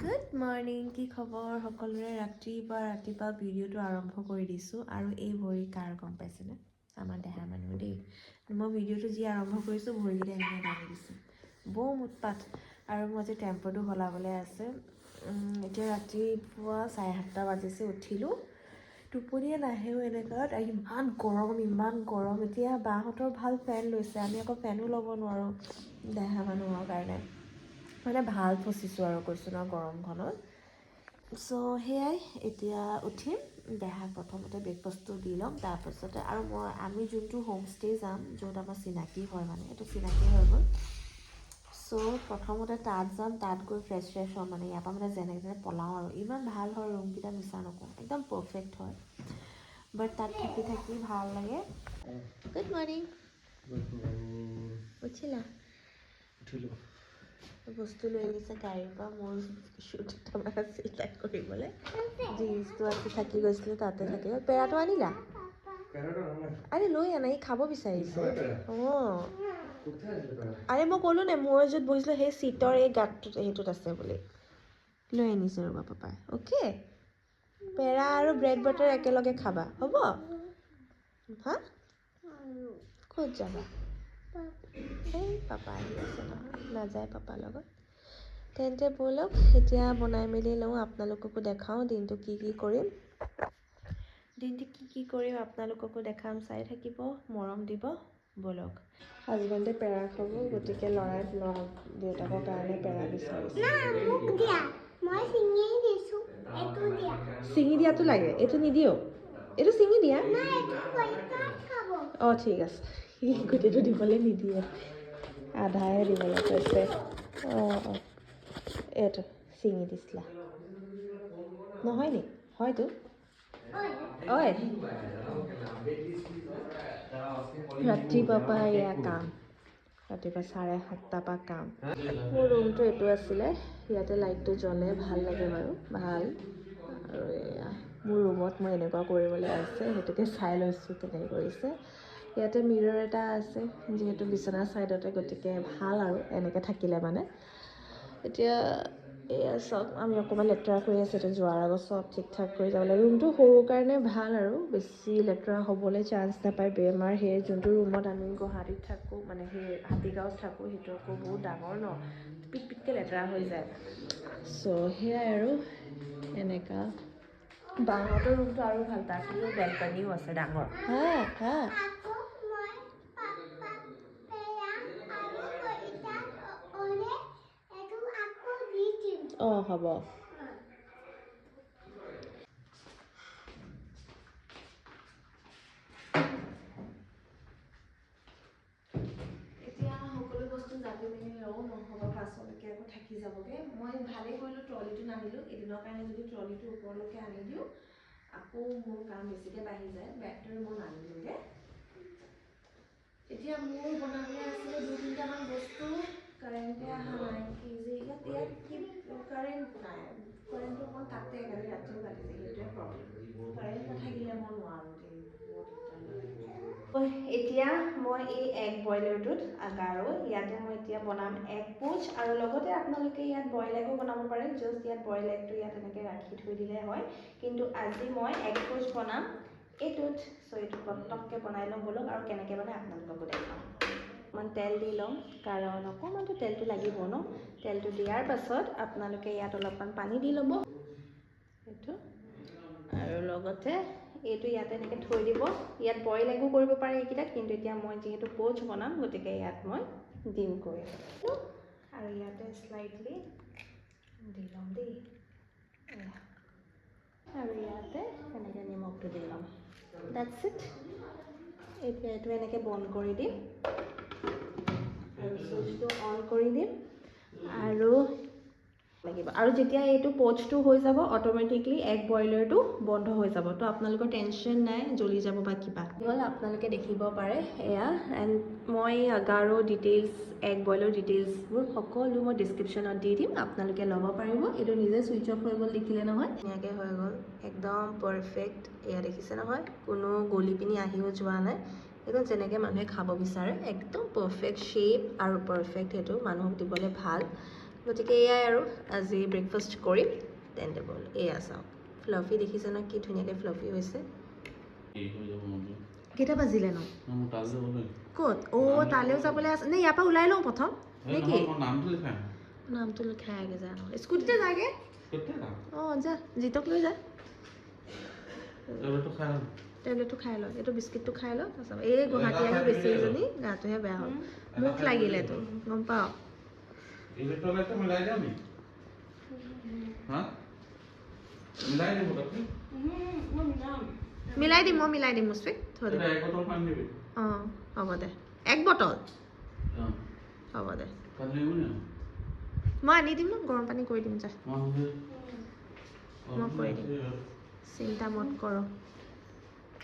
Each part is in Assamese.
গুড মৰ্ণিং, কি খবৰ সকলোৰে? ৰাতিপুৱা ভিডিঅ'টো আৰম্ভ কৰি দিছোঁ। আৰু এই ভৰি কাৰ গম পাইছেনে? আমাৰ দেহা মানুহ দেই। মই ভিডিঅ'টো যি আৰম্ভ কৰিছোঁ ভৰিকেইটা এনেকৈ দাঙি দিছোঁ। বম উৎপাত। আৰু মই আজি টেম্পোটো সলাবলৈ আছে। এতিয়া ৰাতিপুৱা 7:30 বাজিছে, উঠিলোঁ। টোপনিয়ে নাহেও এনেকুৱাত, আৰু ইমান গৰম। এতিয়া বাহঁতৰ ভাল ফেন লৈছে, আমি আকৌ ফেনো ল'ব নোৱাৰোঁ দেহা মানুহৰ কাৰণে। মানে ভাল ফচিছোঁ আৰু কৈছোঁ ন গৰমখনত। চ' সেয়াই, এতিয়া উঠিম, দেহাক প্ৰথমতে ব্ৰেকফাষ্টটো দি ল'ম। তাৰপাছতে আৰু আমি যোনটো হোমষ্টে যাম, য'ত আমাৰ চিনাকি হয়, মানে এইটো চিনাকি হৈ গ'ল। চ' প্ৰথমতে তাত যাম, তাত গৈ ফ্ৰেছ হ'ম। মানে ইয়াৰ পৰা মানে যেনে পলাওঁ আৰু ইমান ভাল হয় ৰুমকেইটা, মিছা নকওঁ, একদম পাৰফেক্ট হয়। বাট তাত থাকি ভাল লাগে। Good morning. উঠিলা? উঠিলোঁ। বস্তু লৈ গৈছে গাড়ীৰ পৰা। মোৰ শ্বুট এটা চিলাই কৰিবলৈ জিন্সটো আছে, থাকি গৈছিলে, তাতে থাকি গ'ল। পেৰাটো আনিলা? আৰে লৈ আনা, সি খাব বিচাৰিছে। অঁ, আৰে মই ক'লোঁ নে মই য'ত বহিছিলোঁ সেই চিটৰ এই গাঁতটোত, সেইটোত আছে বুলি। লৈ আনিছোঁ ৰ'বা পাপাই। অ'কে, পেৰা আৰু ব্ৰেড বাটাৰ একেলগে খাবা, হ'ব? হা, ক'ত যাবা? এই পাপা আহি আছে নহয়, নাযায় পাপাৰ লগত। তেন্তে ব'লক এতিয়া বনাই মেলি লওঁ, আপোনালোককো দেখাওঁ দিনটো কি কৰিম। আপোনালোককো দেখাম, চাই থাকিব, মৰম দিব। ব'লক। হাজবেণ্ডে পেৰা খাব, গতিকে ল'ৰাই দেউতাকৰ কাৰণে পেৰা বিচাৰিছে। ছিঙি দিয়াটো লাগে, এইটো নিদিওঁ। এইটো ছিঙি দিয়া। অঁ ঠিক আছে। সি গোটেইটো দিবলৈ নিদিয়ে, আধাহে দিবলৈ কৈছে। অঁ, এইটো ছিঙি দিছিলা নহয় নি? হয়তো। ঐ, ৰাতিপুৱাৰ পৰা এয়া কাম, ৰাতিপুৱা 7:30 পৰা কাম। মোৰ ৰুমটো এইটো আছিলে, ইয়াতে লাইটটো জ্বলে, ভাল লাগে বাৰু, ভাল। আৰু এয়া মোৰ ৰুমত মই এনেকুৱা কৰিবলৈ আছে, সেইটোকে চাই লৈছোঁ কেনেকৈ কৰিছে। ইয়াতে মিৰৰ এটা আছে, যিহেতু বিচনাৰ ছাইডতে, গতিকে ভাল আৰু এনেকৈ থাকিলে মানে। এতিয়া এয়া চব আমি অকণমান লেতেৰা কৰি আছোঁ, এতিয়া যোৱাৰ আগত চব ঠিক ঠাক কৰি যাব লাগে। ৰুমটো সৰুৰ কাৰণে ভাল আৰু বেছি লেতেৰা হ'বলৈ চান্স নাপায় বেমাৰ। সেই যোনটো ৰুমত আমি গুৱাহাটীত থাকোঁ, মানে সেই হাতীগাঁৱত থাকোঁ, সেইটো আকৌ বহুত ডাঙৰ ন, পিটকৈ লেতেৰা হৈ যায়। চ' সেয়াই আৰু এনেকুৱা। বাহঁতৰ ৰুমটো আৰু ভাল, তাত বেলকনিও আছে ডাঙৰ। হা অঁ হ'ব। এতিয়া সকলো বস্তু জাপি মেলি লওঁ, নহ'ব পাছলৈকে আকৌ থাকি যাবগৈ। মই ভালেই কৰিলোঁ ট্ৰলিটো নানিলোঁ। এদিনৰ কাৰণে যদি ট্ৰলিটো ওপৰলৈকে আনি দিওঁ, আকৌ মোৰ কাম বেছিকৈ বাঢ়ি যায়। বেগটো মই নানিলোঁগৈ। এতিয়া মোৰ বনাবলৈ আছিলে 2-3টামান বস্তু। কাৰেণ্টে অহা নাই, কি যে ইয়াত কি কাৰেণ্ট নাই। কাৰেণ্টটো অকণ কাটে, কালি ৰাতিও কাটিছে, সেইটোৱে প্ৰব্লেম। কাৰেণ্ট নাথাকিলে মই নোৱাৰোঁ দেই, এতিয়া মই এই এগ বইলাৰটোত আগাৰো, ইয়াতে মই এতিয়া বনাম এগ পোচ। আৰু লগতে আপোনালোকে ইয়াত বইল এগো বনাব পাৰে, জাষ্ট ইয়াত বইল এগটো ইয়াত এনেকৈ ৰাখি থৈ দিলে হয়। কিন্তু আজি মই এগ পোচ বনাম এইটোত। চ' এইটো পটককৈ বনাই ল'ম ব'লক, আৰু কেনেকৈ বনাই আপোনালোককো দেখাম। অকণমান তেল দি ল'ম, কাৰণ অকণমানতো তেলটো লাগিব ন। তেলটো দিয়াৰ পাছত আপোনালোকে ইয়াত অলপমান পানী দি ল'ব, সেইটো। আৰু লগতে এইটো ইয়াতে এনেকৈ থৈ দিব। ইয়াত বইল এগো কৰিব পাৰে এইকেইটাত, কিন্তু এতিয়া মই যিহেতু পোচ বনাম, গতিকে ইয়াত মই ডিম কৰি দিম। আৰু ইয়াতে স্লাইটলি দি ল'ম দেই, আৰু ইয়াতে এনেকৈ নিমখটো দি ল'ম। That's it. এতিয়া এইটো এনেকৈ বন্ধ কৰি দিম, আৰু চুইচটো অন কৰি দিম। আৰু লাগিব, আৰু যেতিয়া এইটো পোচটো হৈ যাব, অট'মেটিকলি এগ বইলাৰটো বন্ধ হৈ যাব। তো আপোনালোকৰ টেনশ্যন নাই জ্বলি যাব বা কিবা হ'ল। আপোনালোকে দেখিব পাৰে এয়া। এণ্ড মই আগাৰো ডিটেইলছ, এগ বইলৰ ডিটেইলছবোৰ সকলো মই ডিছক্ৰিপশ্যনত দি দিম, আপোনালোকে ল'ব পাৰিব। এইটো নিজে ছুইচ অফ হৈ গ'ল দেখিলে নহয়, ধুনীয়াকৈ হৈ গ'ল, একদম পাৰফেক্ট। এয়া দেখিছে নহয়, কোনো গলি পিনি আহিও যোৱা নাই। একদম যেনেকৈ মানুহে খাব বিচাৰে, একদম পাৰফেক্ট শ্বেপ আৰু পাৰফেক্ট। সেইটো মানুহক দিবলৈ ভাল। গতিকে এয়াই আৰু আজি ব্ৰেকফাষ্ট কৰিম তেন্তে ব'ল এয়া চাওক ফ্লফি দেখিছে ন কি ধুনীয়াকৈ ফ্লফি হৈছে কেইটা বাজিলে ন ক'ত তালৈও যাবলৈ আছে নে ইয়াৰ পৰা ওলাই লওঁ প্ৰথম নে কি নামটো লিখাই আগে যা নহ'লে স্কুটিতে যাগে যা জিতক লৈ যা টেবলেটটো খাই লওঁ এইটো বিস্কিটটো খাই লওঁ তাৰপিছত এই গুৱাহাটী আহি বেছি এজনী গাটোহে বেয়া হ'ল মুখ লাগিলেতো গম পাওঁ মিলাই দিম মই মিলাই দিম মুচফিক থৈ দিম হ'ব দে 1 বটল হ'ব দে মই আনি দিম ন গৰম পানী কৰি দিম যা মই কৰি দিম চিন্তা মত কৰোঁ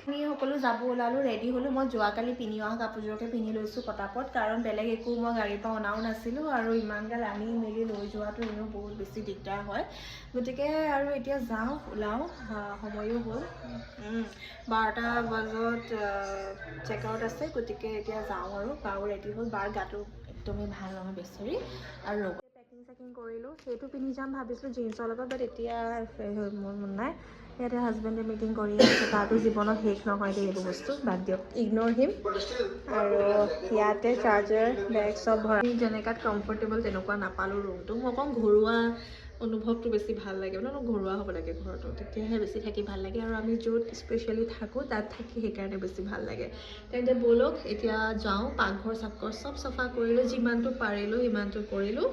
আমি সকলো যাব ওলালোঁ ৰেডি হ'লোঁ মই যোৱাকালি পিন্ধি অহা কাপোৰযোৰকে পিন্ধি লৈছোঁ পটাপট কাৰণ বেলেগ একো মই গাড়ীৰ পৰা অনাও নাছিলোঁ আৰু ইমানগাল আনি মেলি লৈ যোৱাটো এনেও বহুত বেছি দিগদাৰ হয় গতিকে আৰু এতিয়া যাওঁ ওলাওঁ সময়ো হ'ল 12টা বজাত চেকআউট আছে গতিকে এতিয়া যাওঁ আৰু বাও ৰেডি হ'ল বাৰ গাটো একদমেই ভাল নহয় বেচেৰি আৰু লগত পেকিং কৰিলোঁ সেইটো পিন্ধি যাম ভাবিছিলোঁ জিন্সৰ লগত বাট এতিয়া মোৰ মন নাই ইয়াতে হাজবেণ্ডে মিটিং কৰি আছে তাতো জীৱনত শেষ নহয় দেই এইবোৰ বস্তু বাদ দিয়ক ইগন'ৰ হিম আৰু ইয়াতে চাৰ্জাৰ বেগ চব ভৰা যেনেকুৱাত কমফৰ্টেবল তেনেকুৱা নাপালোঁ ৰুমটো মই অকণ ঘৰুৱা অনুভৱটো বেছি ভাল লাগে মানে অলপ ঘৰুৱা হ'ব লাগে ঘৰটো তেতিয়াহে বেছি থাকি ভাল লাগে আৰু আমি য'ত স্পেচিয়েলি থাকোঁ তাত থাকি সেইকাৰণে বেছি ভাল লাগে তেন্তে ব'লক এতিয়া যাওঁ পাকঘৰ চাকঘৰ চব চাফা কৰিলোঁ যিমানটো পাৰিলোঁ সিমানটো কৰিলোঁ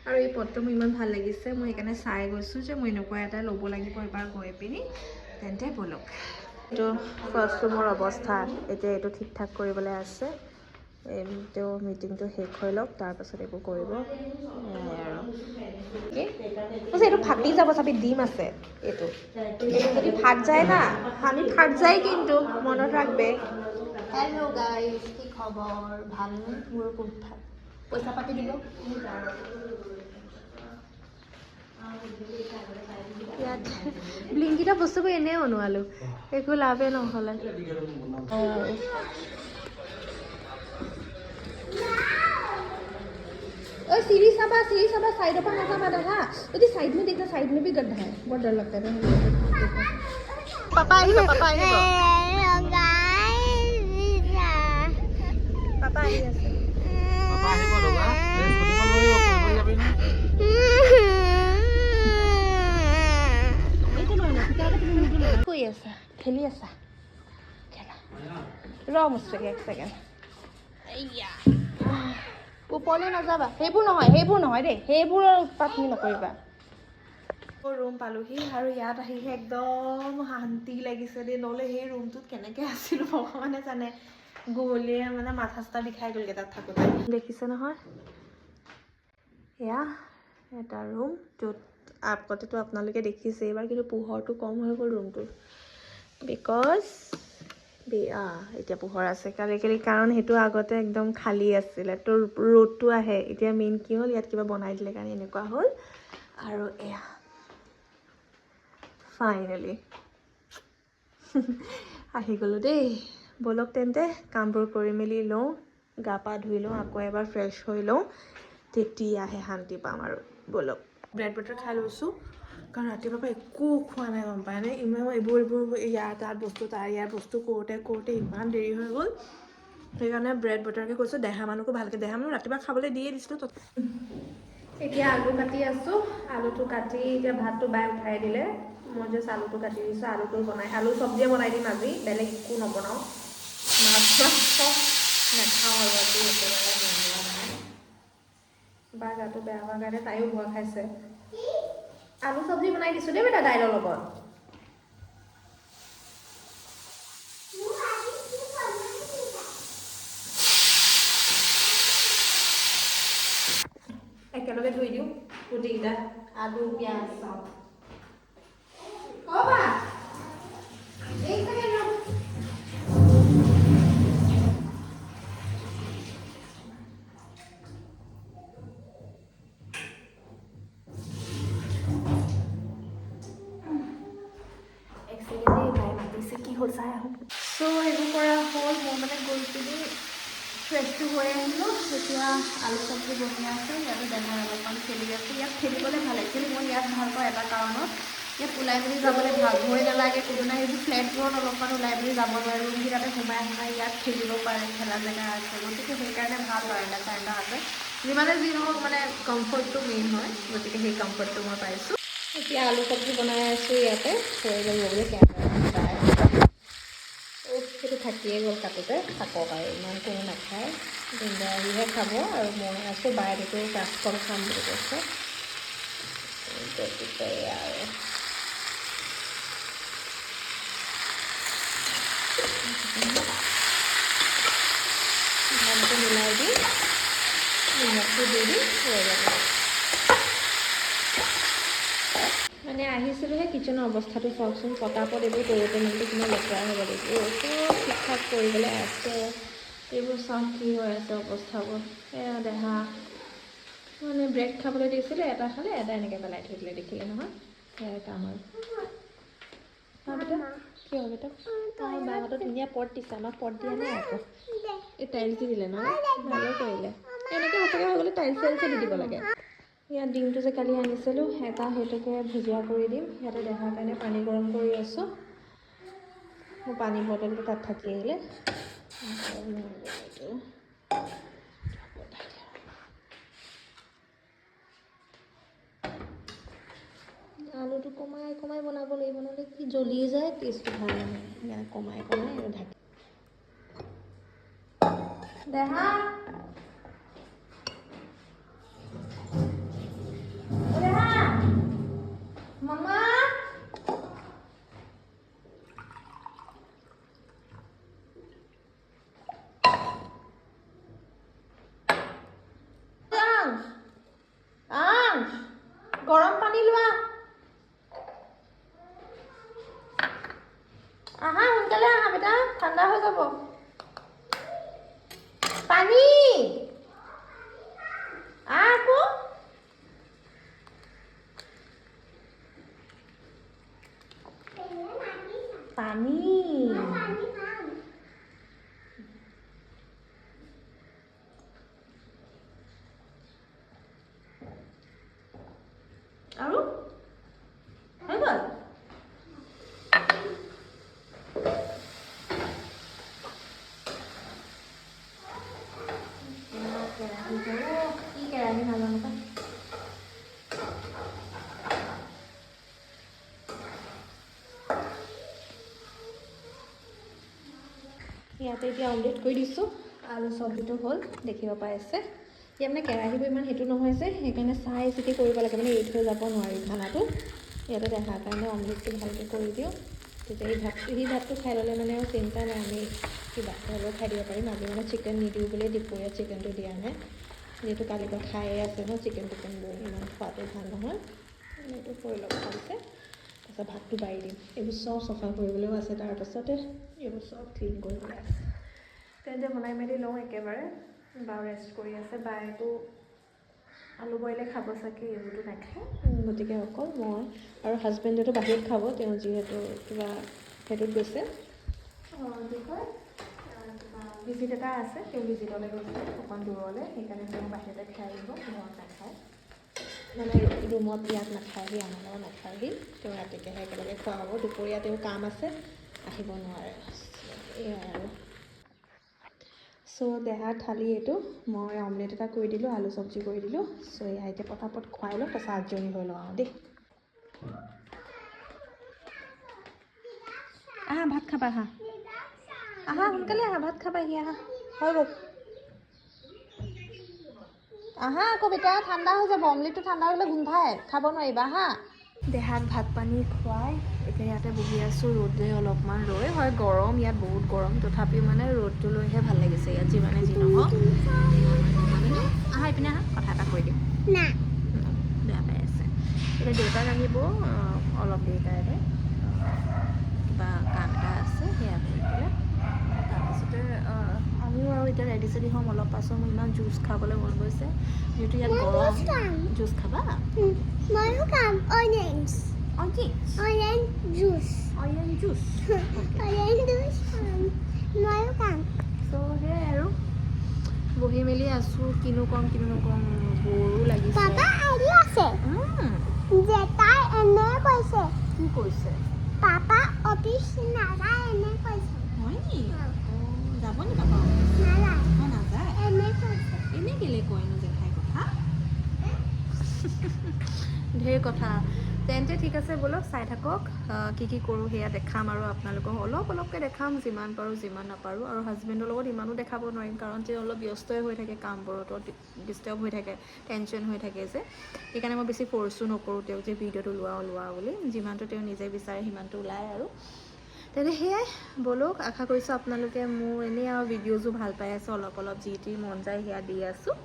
আৰু এই পটটো মোৰ ইমান ভাল লাগিছে মই সেইকাৰণে চাই গৈছোঁ যে মই এনেকুৱা এটা ল'ব লাগিব এবাৰ গৈ পিনি তেন্তে ব'লক এইটো ফাৰ্ষ্ট ৰুমৰ অৱস্থা এতিয়া এইটো ঠিক ঠাক কৰিবলৈ আছে তেওঁ মিটিংটো শেষ হৈ লওক তাৰপাছত এইবোৰ কৰিব আৰু এইটো ফাটি যাব চাবি ডিম আছে এইটো যদি ফাট যায় না আমি ফাট যায় কিন্তু মনত ৰাখবে হেল্ল' গাইজ কি খবৰ ভাল মোৰ পইচা পাতি দিব ইয়াত ব্লিংকিটা বস্তুবোৰ এনেই বনোৱালোঁ একো লাভে নহ'লে सीढ़ी सबा साइड पर ना सबा रहा यदि साइड में देखना साइड में भी गड्ढा है बहुत डर लगता है पापा आई है पापा आई है पापा आई है पापा आई बोलवा स्कूटी पर लोई कोई যাবি না এইটো নহয় না পিতাটা তুমি নিদি না কই আছে খেলি আছে খেলা ৰ মুস্তাকে এক সেকেন্ড আইয়া ওপৰলৈ নাযাবা সেইবোৰ নহয় দেই সেইবোৰৰ উৎপাতনি নকৰিবা ৰুম পালোহি আৰু ইয়াত আহিহে একদম শান্তি লাগিছে দেই নহ'লে সেই ৰুমটোত কেনেকৈ আছিলোঁ ভগৱানে জানে গলিয়ে মানে মাথা চাথা বিষাই গ'লগৈ তাত থাকোঁতে দেখিছে নহয় এয়া এটা ৰুম য'ত আগতেতো আপোনালোকে দেখিছে এইবাৰ কিন্তু পোহৰটো কম হৈ গ'ল ৰুমটোৰ বিকজ এতিয়া পোহৰ আছে কাৰণ সেইটো আগতে একদম খালী আছিলে তো ৰ'দটো আহে এতিয়া মেইন কি হ'ল ইয়াত কিবা বনাই দিলে কাৰণে এনেকুৱা হ'ল আৰু এয়া ফাইনেলি আহি গ'লোঁ দেই ব'লক তেন্তে কামবোৰ কৰি মেলি লওঁ গা পা ধুই লওঁ আকৌ এবাৰ ফ্ৰেছ হৈ লওঁ তেতিয়াহে শান্তি পাম আৰু ব'লক ব্ৰেড বাটাৰ খাই লৈছোঁ কাৰণ ৰাতিপুৱাৰ পৰা একো খোৱা নাই গম পায়নে ইমান এইবোৰ ইয়াৰ তাত বস্তু তাৰ ইয়াৰ বস্তু কৰোঁতে ইমান দেৰি হৈ গ'ল সেইকাৰণে ব্ৰেড বাটাৰকে কৈছোঁ দেহা মানুহকো ভালকৈ দেহা মানুহ ৰাতিপুৱা খাবলৈ দিয়ে দিছিলোঁ এতিয়া আলু কাটি আছোঁ আলুটো কাটি এতিয়া ভাতটো বাই উঠাই দিলে মই জাষ্ট আলুটো কাটি দিছোঁ আলুটো বনাই আলু চব্জিয়ে বনাই দিম আজি বেলেগ একো নবনাওঁ মাছ চব নাখাওঁ আৰু আজি একেবাৰে বনোৱা নাই বা গাটো বেয়া হোৱাৰ কাৰণে তাইও ভয় খাইছে আলু চব্জি বনাই দিছোঁ দেই বেটা দাইলৰ লগত একেলগে ধুই দিওঁ গুটিকেইটা আলু পিঁয়াজ চব কি হ'ল চাই আহোঁ চ' এইবোৰ কৰা হ'ল মই মানে গৈ পিনি ফ্ৰেছটো হৈ আহিলোঁ এতিয়া আলু চব্জি বনাই আছোঁ ইয়াতে দেহাই অলপমান খেলি আছোঁ ইয়াত খেলিবলৈ ভাল একচুৱেলি মই ইয়াত ভাল পাওঁ এটা কাৰণত ইয়াত ওলাই মেলি যাবলৈ ভাল ভয় নালাগে কোনো নাই এইবোৰ ফ্লেটবোৰত অলপমান ওলাই মেলি যাব নোৱাৰে ৰুমকেইটাতে সোমাই ইয়াত খেলিব পাৰে খেলা জেগা আছে গতিকে সেইকাৰণে ভাল বাৰাণ্ডা চাৰাণ্ডা আছে যিমানে যি নহওক মানে কমফৰ্টটো মেইন হয় গতিকে সেই কমফৰ্টটো মই পাইছোঁ এতিয়া আলু চব্জি বনাই আছোঁ ইয়াতে থৈ ল'বলৈ কেমেৰা সেইটো থাকিয়ে গ'ল কাটোতে থাকক আৰু ইমান কোনো নাখায় দিনদাৰিহে খাব আৰু মই আছোঁ বাইদেউতো কাচকল খাম বুলি কৈছে গতিকে আৰু ধানটো মিলাই দি নিমখটো দি দি হৈ যাব মানে আহিছিলোঁহে কিটচেনৰ অৱস্থাটো চাওকচোন পটাপট এইবোৰ কৰোঁতে মেলোতে কিমান লেতেৰা হ'ব লাগিব চব ঠিক ঠাক কৰিবলৈ আছে এইবোৰ চাওক কি হৈ আছে অৱস্থাবোৰ এয়া দেহা মানে ব্ৰেড খাবলৈ দিছিলে এটা খালে এটা এনেকৈ পেলাই থৈ দিলে দেখিলে নহয় সেয়াই কাম আৰু বেটা কি হ'ল বেটা অঁ বাহঁতো ধুনীয়া পট দিছে আমাক পট দিয়া নাই আকৌ এই টাইলছ দি দিলে নহয় ভালেই কৰিলে এনেকৈ সঁচাকৈ হৈ গ'লে টাইলছ চাইলছে দি দিব লাগে ইয়াত ডিমটো যে কালি আনিছিলোঁ এটা সেইটোকে ভুজিয়া কৰি দিম ইয়াতে দেহাৰ কাৰণে পানী গৰম কৰি আছোঁ মোৰ পানী বটলটো তাত থাকি আহিলে আলুটো কমাই কমাই বনাব লাগিব নহ'লে কি জ্বলি যায় টেষ্টটো ভাল নহয় সেইকাৰণে কমাই কমাই আৰু ঢাকি দেহা মামা গৰম পানী লোৱা আহা সোনকালে আহা বেটা ঠাণ্ডা হৈ যাব পানী আকৌ পানী আৰু হৈ গ'ল কি কেৰাহী নাজানো পাই ইয়াতে এতিয়া অমলেট কৰি দিছোঁ আলু চব্জিটো হ'ল দেখিব পাই আছে ইয়াত মানে কেৰাহীবোৰ ইমান সেইটো নহয় যে সেইকাৰণে চাই চিতি কৰিব লাগে মানে এৰি থৈ যাব নোৱাৰি খানাটো ইয়াতে দেখাৰ কাৰণে অমলেটটো ভালকৈ কৰি দিওঁ তেতিয়া সেই ভাতটো খাই ল'লে মানে আৰু চিন্তা নাই আমি কিবা হ'লেও খাই দিব পাৰিম আজি মানে চিকেন নিদিওঁ বুলিয়ে দুপৰীয়া চিকেনটো দিয়া নাই যিহেতু কালিৰ পৰা খায়ে আছে ন চিকেন টিকেনবোৰ ইমান খোৱাটো ভাল নহয় এইটো কৰি ল'ব ভালকৈ তাৰপিছত ভাতটো বাঢ়ি দিম এইবোৰ চব চফা কৰিবলৈও আছে তাৰপাছতে এইবোৰ চব ক্লিন কৰিবলৈ আছে তেন্তে বনাই মেলি লওঁ একেবাৰে বা ৰেষ্ট কৰি আছে বায়েতো আলু বইলে খাব চাগে এইবোৰতো নাখায় গতিকে অকল মই আৰু হাজবেণ্ডেতো বাহিৰত খাব তেওঁ যিহেতু কিবা সেইটোত গৈছে কি কয় ভিজিট এটা আছে তেওঁ ভিজিটলৈ গৈছে অকণ দূৰলৈ সেইকাৰণে তেওঁ বাহিৰতে খাই আহিব ঘৰত নাখায় মানে ৰুমত ইয়াত নাখায়হি আমাৰ লগত নাখায়হি তেওঁ ৰাতিকেহে একেলগে খোৱা হ'ব দুপৰীয়া তেওঁ কাম আছে আহিব নোৱাৰে এয়াই আৰু চ' দেহাৰ থালি এইটো মই অমলেট এটা কৰি দিলোঁ আলু চব্জি কৰি দিলোঁ চ' এয়া এতিয়া পটাপট খুৱাই লওঁ তাৰপিছত আজৰি হৈ লওঁ আৰু দেই আহা ভাত খাবা আহা আহা সোনকালে আহা ভাত খাবাহি আহা হৈ গ'ল আহা আকৌ বেটা ঠাণ্ডা হৈ যাব অমলেটটো ঠাণ্ডা হ'লে গোন্ধাই খাব নোৱাৰিবা আহা দেহাক ভাত পানী খুৱাই এতিয়া ইয়াতে বহি আছোঁ ৰ'দে অলপমান ৰৈ হয় গৰম ইয়াত বহুত গৰম তথাপিও মানে ৰ'দটো লৈহে ভাল লাগিছে ইয়াত যিমানে যি নহওক আহা এইপিনে আহা কথা এটা কৈ দিম বেয়া পাই আছে এতিয়া দেউতাক আহিব অলপ দেউতাৰে কিবা কাম এটা আছে সেয়া কৰি পেলাই তাৰপিছতে আমিও আৰু এতিয়া ৰেডি চেডি হ'ম অলপ পাছত মোৰ ইমান জুচ খাবলৈ মন গৈছে যিহেতু ইয়াত গৰম জুচ খাবা ময়ো খাম orange juice orange juice orange juice ময়ো খাম চ' সেয়াই আৰু বহি মেলি আছোঁ, কিনো কম বৰো লাগিছে। পাপা আহি আছে উম, জেতাই এনে কৈছে কি কৈছে? পাপা অফিচ নাযায় এনে কৈছে হয় নি? অ। যাব নি পাপা? নাযায় নাযায়। এনে কৈছে এনেই কেলে কয়নো জেঠাই কথা? ঢেৰ কথা। তেন্তে ঠিক আছে ব'লক, চাই থাকক কি কৰোঁ সেয়া দেখাম আৰু আপোনালোকক অলপকৈ দেখাম, যিমান পাৰোঁ যিমান নাপাৰোঁ। আৰু হাজবেণ্ডৰ লগত ইমানো দেখাব নোৱাৰিম, কাৰণ তেওঁ অলপ ব্যস্তই হৈ থাকে, কামবোৰতো ডিষ্টাৰ্ব হৈ থাকে, টেনশ্যন হৈ থাকে যে। সেইকাৰণে মই বেছি ফ'ৰ্চো নকৰোঁ তেওঁক যে ভিডিঅ'টো লোৱা বুলি। যিমানটো তেওঁ নিজে বিচাৰে সিমানটো ওলায় আৰু। তেন্তে সেয়াই ব'লক, আশা কৰিছোঁ আপোনালোকে মোৰ এনেই আৰু ভিডিঅ'জো ভাল পাই আছে, অলপ যি মন যায় সেয়া দি আছোঁ।